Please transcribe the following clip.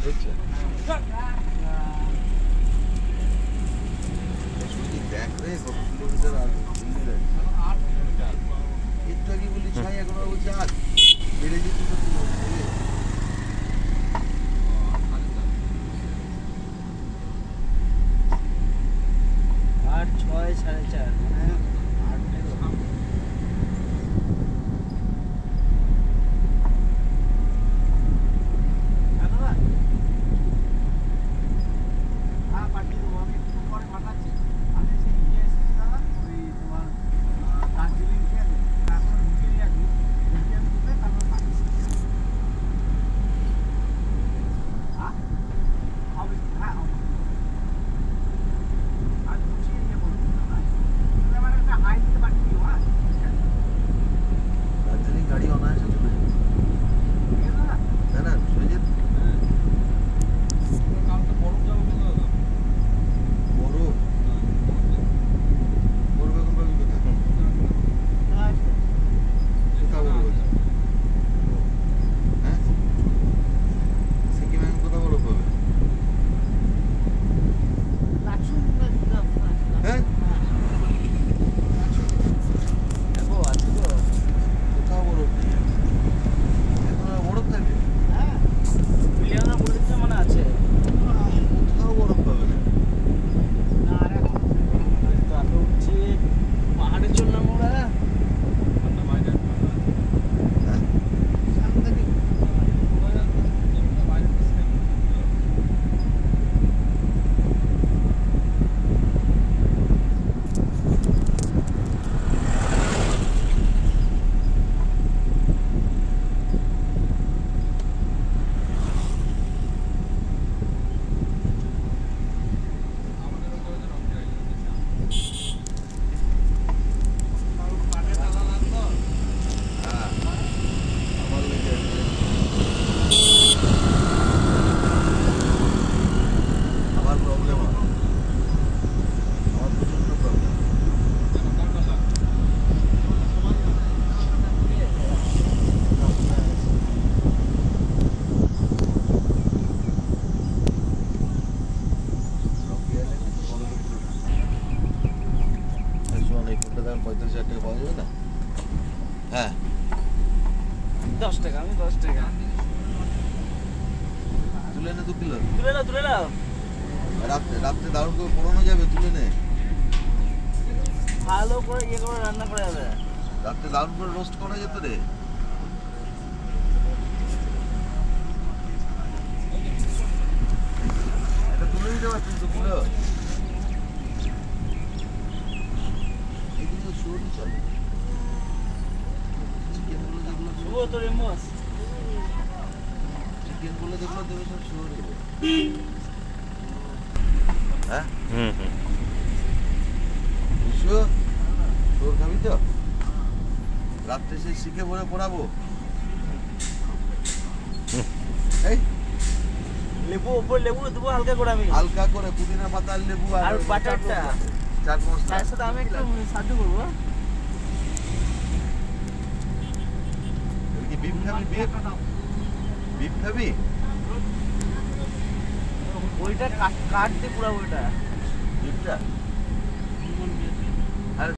হচ্ছে দেখ রে কত কিলোমিটার আগে একটু আগে বলি ছাই এখন বলছে আজ বেড়ে যেত आठ छः साढ़े चार রাত্রে দারুণ করে পোড়ানো যাবে তুলে নে ভালো করে ইয়ে করে রান্না করা যাবে রাত্রে দারুণ করে রোস্ট করা যেত রে এটা তুলে নিতে পারছিস তো পুরো এগুলো শুরু চলে চিকেনগুলো যেগুলো শুভ তো রেমস চিকেনগুলো যেগুলো দেবে সব শুরু দেবে হ্যাঁ তোর খাবি তো রাত্রে সে শিখে ভরে পড়াবো এই লেবু উপর লেবু দেবো হালকা করে আমি হালকা করে পুদিনা পাতা লেবু আর বাটারটা চাট মশলা তার সাথে আমি একটু সাহায্য করবো কি বিফ খাবি বিফ খাবি ওইটা কাট দিয়ে পুরো ওইটা বিফটা